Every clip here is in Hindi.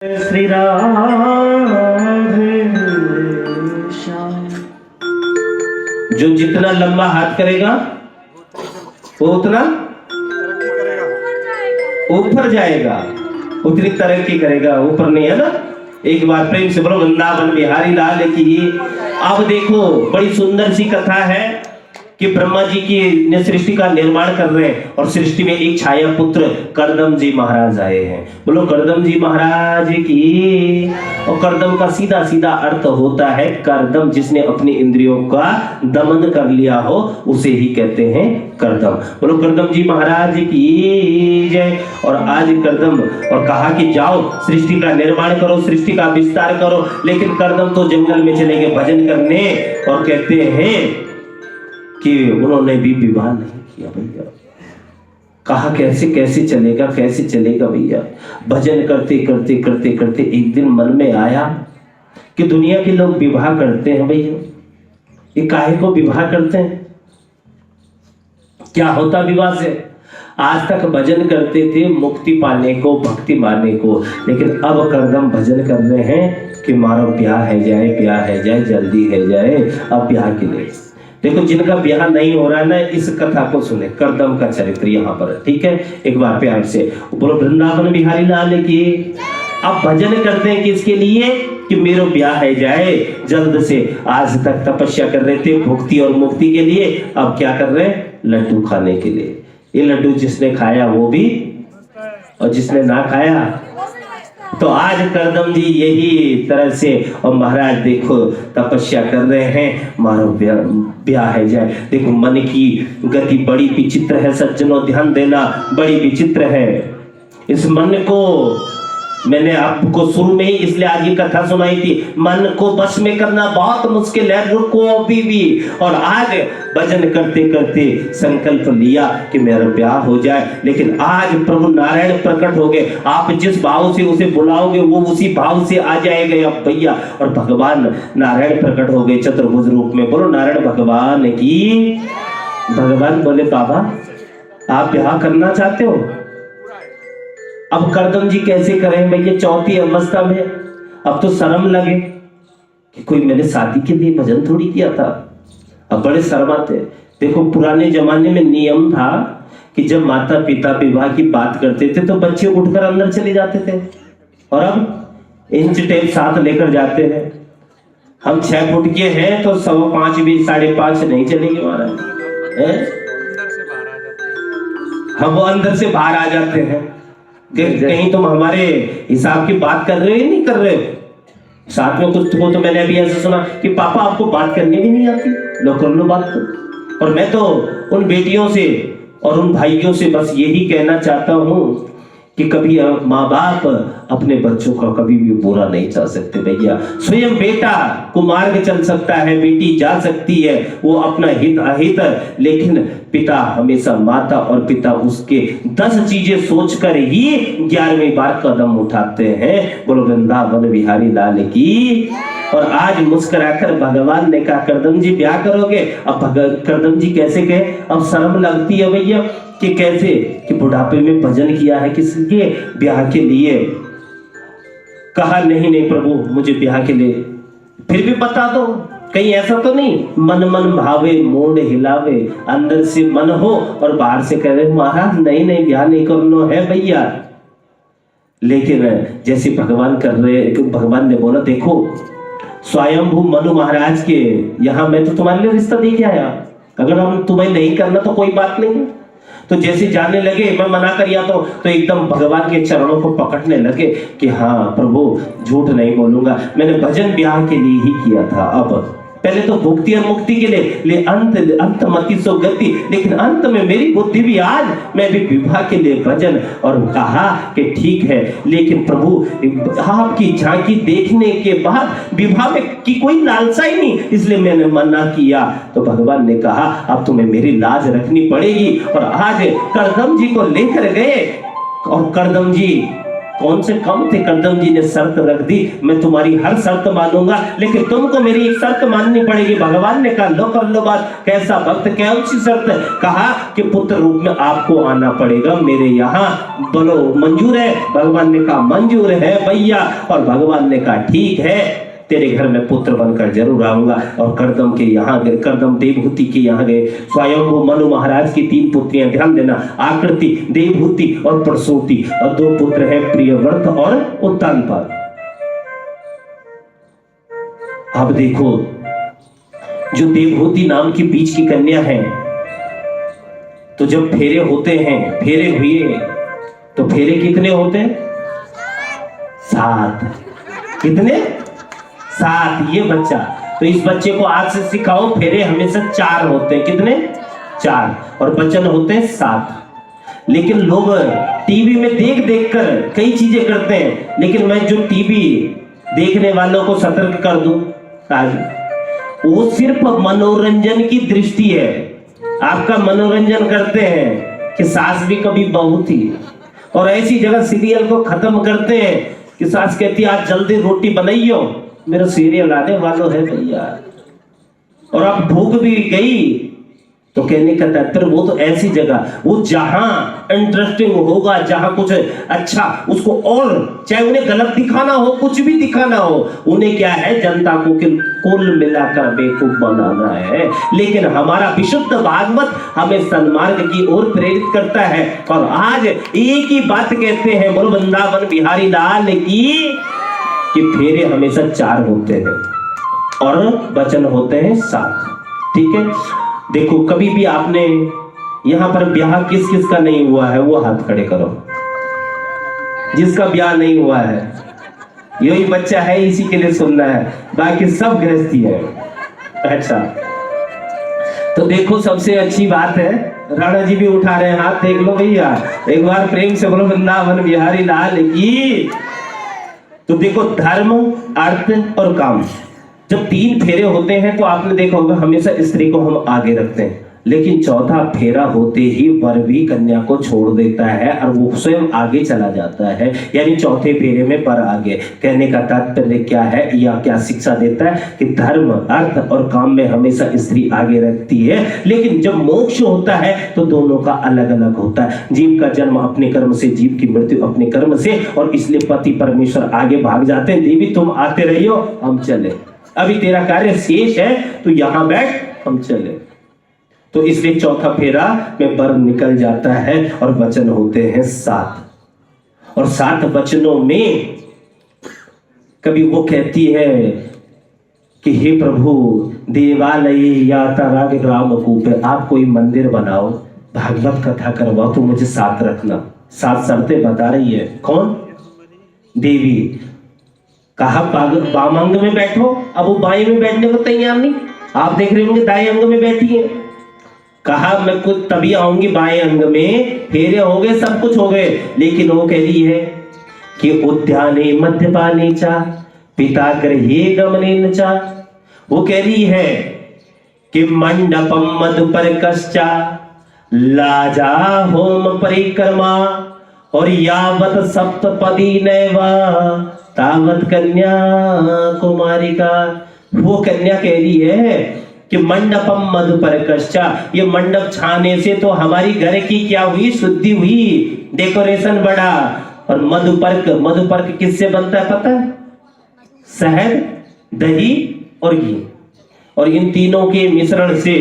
श्री राधे श्याम। जो जितना लंबा हाथ करेगा वो उतना ऊपर जाएगा, उतनी तरक्की करेगा, ऊपर नहीं है ना। एक बार प्रेम से बोलो वृंदावन बिहारी लाल की। अब देखो बड़ी सुंदर सी कथा है कि ब्रह्मा जी की ने सृष्टि का निर्माण कर रहे हैं और सृष्टि में एक छाया पुत्र करदम जी महाराज आए हैं। बोलो करदम जी महाराज की। और करदम का सीधा सीधा अर्थ होता है करदम, जिसने अपनी इंद्रियों का दमन कर लिया हो उसे ही कहते हैं करदम। बोलो करदम जी महाराज की जय। और आज करदम और कहा कि जाओ सृष्टि का निर्माण करो, सृष्टि का विस्तार करो। लेकिन करदम तो जंगल में चले गए भजन करने और कहते हैं कि उन्होंने भी विवाह नहीं किया भैया। कहा कैसे कैसे चलेगा, कैसे चलेगा भैया। भजन करते करते करते करते एक दिन मन में आया कि दुनिया के लोग विवाह करते हैं भैया, ये काहे को विवाह करते हैं, क्या होता विवाह से। आज तक भजन करते थे मुक्ति पाने को, भक्ति पाने को, लेकिन अब करदम भजन कर रहे हैं कि मारो ब्याह है जाए, ब्याह है जाए, जल्दी है जाए। अब ब्याह के लिए देखो जिनका ब्याह नहीं हो रहा है ना, इस कथा को सुने, करदम का चरित्र यहाँ पर, ठीक है। एक बार प्यार से बोलो वृंदावन बिहारी लाल की। अब भजन करते हैं किसके लिए कि मेरा ब्याह है जाए जल्द से। आज तक तपस्या कर रहे थे भुक्ति और मुक्ति के लिए, अब क्या कर रहे हैं, लड्डू खाने के लिए। ये लड्डू जिसने खाया वो भी और जिसने ना खाया। तो आज करदम जी यही तरह से, और महाराज देखो तपस्या कर रहे हैं, मारो ब्याह है जाए। देखो मन की गति बड़ी विचित्र है सज्जनों, ध्यान देना, बड़ी विचित्र है। इस मन को मैंने आपको शुरू में ही इसलिए आज ये कथा सुनाई थी, मन को बस में करना बहुत मुश्किल है, रुको अभी भी। और आज भजन करते करते संकल्प लिया कि मेरा ब्याह हो जाए। लेकिन आज प्रभु नारायण प्रकट हो गए, आप जिस भाव से उसे बुलाओगे वो उसी भाव से आ जाएगा अब भैया। और भगवान नारायण प्रकट हो गए चतुर्भुज रूप में। बोलो नारायण भगवान की। भगवान बोले बाबा आप ब्याह करना चाहते हो। अब करदम जी कैसे करें भैया, चौथी अवस्था में। अब तो शर्म लगे कि कोई मैंने शादी के लिए भजन थोड़ी किया था। अब बड़े शर्माते। देखो पुराने जमाने में नियम था कि जब माता पिता विवाह की बात करते थे तो बच्चे उठकर अंदर चले जाते थे, और अब इंच टेप साथ लेकर जाते हैं। हम 6 फुट के हैं तो 5.25 भी 5.5 नहीं चलेंगे महाराज। हम वो अंदर से बाहर आ जाते हैं। कहीं तुम हमारे हिसाब की बात कर रहे हो नहीं कर रहे हो। साथ में कुछ तो मैंने अभी ऐसा सुना कि पापा आपको बात करने भी नहीं आती, लो कर लो बात को। और मैं तो उन बेटियों से और उन भाइयों से बस यही कहना चाहता हूँ कि कभी माँ बाप अपने बच्चों का कभी भी बुरा नहीं चाह सकते भैया। स्वयं बेटा को मार्ग चल सकता है, बेटी जा सकती है, वो अपना हित अहित, लेकिन पिता हमेशा, माता और पिता उसके 10 चीजें सोचकर ही 11वीं बार कदम उठाते हैं। बोलो वृंदावन बिहारी लाल की। और आज मुस्कुराकर भगवान ने कहा करदम जी ब्याह करोगे। अब करदम जी कैसे कहे, अब शर्म लगती है भैया कि कैसे कि बुढ़ापे में भजन किया है किसके, ब्याह के लिए। कहा नहीं नहीं प्रभु मुझे ब्याह के लिए, फिर भी बता दो, कहीं ऐसा तो नहीं मन मन भावे मोड़ हिलावे, अंदर से मन हो और बाहर से कह रहे महाराज नहीं नहीं ब्याह नहीं करना है भैया। लेकिन जैसे भगवान कर रहे, भगवान ने बोला देखो स्वयंभू मनु महाराज के यहाँ मैं तो तुम्हारे लिए रिश्ता दे के आया, अगर हम तुम्हें नहीं करना तो कोई बात नहीं। तो जैसे जाने लगे मैं मना कर या तो एकदम भगवान के चरणों को पकड़ने लगे कि हाँ प्रभु झूठ नहीं बोलूंगा, मैंने भजन ब्याह के लिए ही किया था। अब पहले तो भुक्ति और मुक्ति के लिए अंत मति सो गति, लेकिन अंत में मेरी बुद्धि भी आज मैं भी विवाह के लिए भजन। और कहा कि ठीक है लेकिन प्रभु आपकी झांकी देखने के बाद विवाह में की कोई लालसा ही नहीं, इसलिए मैंने मना किया। तो भगवान ने कहा अब तुम्हें मेरी लाज रखनी पड़ेगी। और आज करदम जी को लेकर गए और करदम जी कौन से कम थे? कर्दम जी ने शर्त रख दी, मैं तुम्हारी हर शर्त मानूंगा, लेकिन तुमको मेरी एक शर्त माननी पड़ेगी। भगवान ने कहा लो कर लो बात। कैसा भक्त, क्या सी शर्त? कहा कि पुत्र रूप में आपको आना पड़ेगा मेरे यहाँ। बोलो मंजूर है? भगवान ने कहा मंजूर है भैया। और भगवान ने कहा ठीक है, तेरे घर में पुत्र बनकर जरूर आऊंगा। और कर्दम के यहाँ गए, कर्दम देवहूति के यहाँ गए। स्वयं वो मनु महाराज की 3 पुत्रियां, ध्यान देना, आकृति, देवहूति और प्रसूति, और 2 पुत्र हैं प्रियव्रत और उत्तानपाद। अब देखो, जो देवहूति नाम की बीच की कन्या है, तो जब फेरे होते हैं, फेरे हुए तो फेरे कितने होते? 7। कितने? 7। ये बच्चा, तो इस बच्चे को आज से सिखाओ, फेरे हमेशा 4 होते हैं। कितने? 4। और वचन होते हैं 7। लेकिन लोग टीवी में देख देख कर कई चीजें करते हैं, लेकिन मैं जो टीवी देखने वालों को सतर्क कर दूं आज, वो सिर्फ मनोरंजन की दृष्टि है। आपका मनोरंजन करते हैं कि सास भी कभी बहू थी, और ऐसी जगह सीरियल को खत्म करते हैं कि सास कहती है आज जल्दी रोटी बनाइयो, मेरा सीरियल आने वालों है भैया। और अब भूख भी गई तो कहने का तात्पर्य वो तो ऐसी जगह, वो जहां इंटरेस्टिंग होगा, जहां कुछ अच्छा, उसको, और चाहे उन्हें गलत दिखाना हो, कुछ भी दिखाना हो, उन्हें क्या है, जनता को कुल मिलाकर बेवकूफ बनाना है। लेकिन हमारा विशुद्ध भागवत हमें सन्मार्ग की ओर प्रेरित करता है। और आज एक ही बात कहते हैं, बोलो वृंदावन बिहारी लाल की, कि फेरे हमेशा 4 होते हैं और वचन होते हैं 7। ठीक है, देखो कभी भी आपने यहां पर ब्याह किस किस का नहीं हुआ है, वो हाथ खड़े करो। जिसका ब्याह नहीं हुआ है, यही बच्चा है, इसी के लिए सुनना है, बाकी सब गृहस्थी है। अच्छा, तो देखो सबसे अच्छी बात है, राणा जी भी उठा रहे हैं हाथ, देख लो भैया, एक बार प्रेम से बोलो वृंदावन बिहारी लाल की। तो देखो, धर्म, अर्थ और काम, जब 3 फेरे होते हैं तो आपने देखा होगा हमेशा स्त्री को हम आगे रखते हैं, लेकिन चौथा फेरा होते ही वर भी कन्या को छोड़ देता है और वो स्वयं आगे चला जाता है। यानी चौथे फेरे में वर आगे। कहने का तात्पर्य क्या है, या क्या शिक्षा देता है कि धर्म, अर्थ और काम में हमेशा स्त्री आगे रखती है, लेकिन जब मोक्ष होता है तो दोनों का अलग अलग होता है। जीव का जन्म अपने कर्म से, जीव की मृत्यु अपने कर्म से, और इसलिए पति परमेश्वर आगे भाग जाते हैं, देवी तुम आते रहियो, हम चले, अभी तेरा कार्य शेष है, तो यहां बैठ, हम चले। तो इसलिए चौथा फेरा में वर निकल जाता है और वचन होते हैं 7। और 7 वचनों में कभी वो कहती है कि हे प्रभु, देवालय याता राग ग्राम कूपे, आप कोई मंदिर बनाओ, भागवत कथा करवाओ, तो मुझे 7 रखना। 7 शर्तें बता रही है। कौन? देवी। कहा बाम अंग में बैठो, अब वो बाएं में बैठने को तैयार नहीं। आप देख रहे होंगे दाएं अंग में बैठी है। कहा मैं कुछ तभी आऊंगी बाएं अंग में, फेरे हो गए, सब कुछ हो गए, लेकिन वो कह रही है कि उद्याने मध्यपाने चा पिता गृहे गमनेन चा। वो कह रही है कि मंडपम मधुपर्कश्चा लाजा होम परिक्रमा, और यावत सप्तपदी नैवा तावत कन्या कुमारिका। वो कन्या कह रही है कि मंडपम मधुपर्कश्चा, ये मंडप छाने से तो हमारी घर की क्या हुई, शुद्धि हुई, डेकोरेशन बढ़ा। और मधुपर्क, मधुपर्क किससे बनता है पता है? शहद, दही और घी, और इन तीनों के मिश्रण से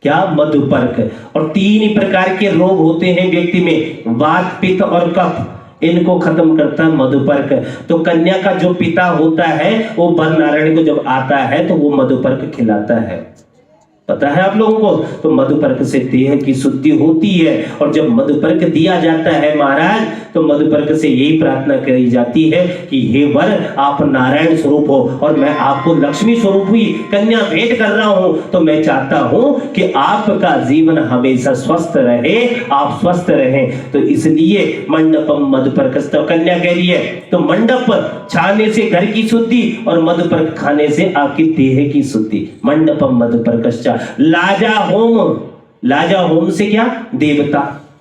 क्या, मधुपर्क। और 3 ही प्रकार के रोग होते हैं व्यक्ति में, वात, पित्त और कफ, इनको खत्म करता है मधुपर्क। तो कन्या का जो पिता होता है वो वर नारायण को जब आता है तो वो मधुपर्क खिलाता है, पता है आप लोगों को। तो मधुपर्क से देह की शुद्धि होती है, और जब मधुपर्क दिया जाता है महाराज, तो मधुपर्क से यही प्रार्थना करी जाती है कि हे वर, आप नारायण स्वरूप हो और मैं आपको लक्ष्मी स्वरूप हुई कन्या भेंट कर रहा हूं, तो मैं चाहता हूं कि आपका जीवन हमेशा स्वस्थ रहे, आप स्वस्थ रहें। तो इसलिए मंडपम मधुपर्क, कन्या कह रही है तो मंडप छाने से घर की शुद्धि और मधुपर्क खाने से आपकी देह की शुद्धि। मंडपम मधुपर्क। लाजा होम, लाजा होम से क्या, देवता,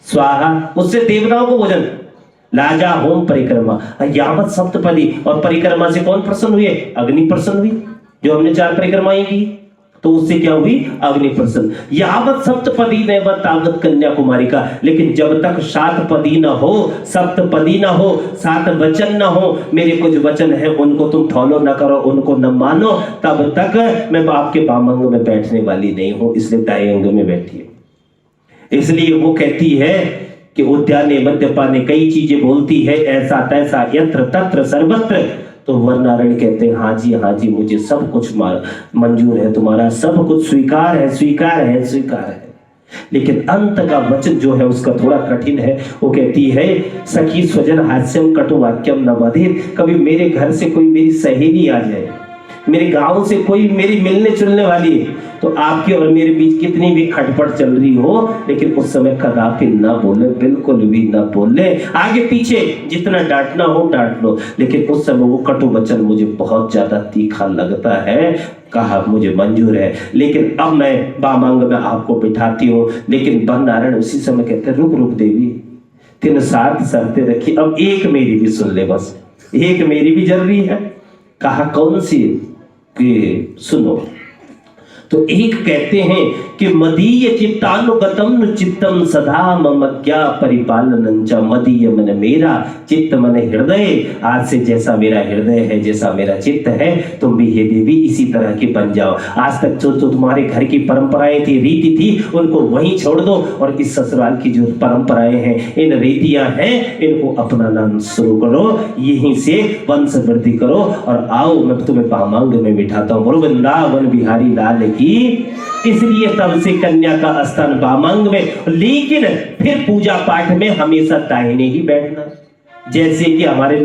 स्वाहा, उससे देवताओं को भोजन। लाजा होम परिक्रमा यावत सप्तपदी। और परिक्रमा से कौन प्रसन्न हुए? अग्नि प्रसन्न हुई। जो हमने 4 परिक्रमाएं की तो उससे क्या हुई? अग्नि प्रसन्न। यावत सप्तपदी नैव तावत कन्याकुमारी का। लेकिन जब तक 7 पदी न हो, सप्तपदी न हो, 7 वचन न हो, मेरे कुछ वचन है उनको तुम फॉलो न करो, उनको न मानो, तब तक मैं आपके वाम अंग में बैठने वाली नहीं हूं। इसलिए दाएं अंग में बैठिए। इसलिए वो कहती है कि उद्याने मद्यपाने कई चीजें बोलती है, ऐसा तैसा यत्र तत्र सर्वत्र। तो वर नारायण कहते हैं हाँ जी मुझे सब कुछ मंजूर है, तुम्हारा सब कुछ स्वीकार है, स्वीकार है, स्वीकार है। लेकिन अंत का वचन जो है उसका थोड़ा कठिन है। वो कहती है सखी स्वजन हास्यम कटु वाक्यम न बधिर। कभी मेरे घर से कोई मेरी सहेली आ जाए, मेरे गांव से कोई मेरी मिलने जुलने वाली है, तो आपके और मेरे बीच कितनी भी खटपट चल रही हो, लेकिन उस समय कदापि ना बोले, बिल्कुल भी ना बोले। आगे पीछे जितना डांटना हो डांट लो, लेकिन उस समय वो कटु वचन मुझे बहुत ज्यादा तीखा लगता है। कहा मुझे मंजूर है, लेकिन अब मैं वामांग में आपको बिठाती हूँ। लेकिन वन नारायण उसी समय कहते रुक रुक देवी, 3 7 शर्तें रखी, अब एक मेरी भी सुन ले, बस एक मेरी भी जरूरी है। कहा कौन सी? कि सुनो। तो एक कहते हैं कि मदीय चित्तानुगतम चित्तम सदा मम क्या परिपालनं च। मदीय मन मेरा, चित्त मन हृदय। आज से जैसा मेरा हृदय है, जैसा मेरा चित्त है, तुम भी हे देवी इसी तरह की बन जाओ। आज तक जो तुम्हारे घर की परंपराएं थी, रीति थी, उनको वहीं छोड़ दो और इस ससुराल की जो परंपराएं हैं, इन रीतियां हैं, इनको अपनाना शुरू करो, यहीं से वंश वृद्धि करो और आओ मैं तुम्हें वामांग में बिठाता हूँ। बोलो वृंदावन बिहारी लाल की। इसलिए तब से कन्या का स्थान वामांग में, लेकिन फिर पूजा पाठ में हमेशा दाहिने ही बैठना। जैसे कि हमारे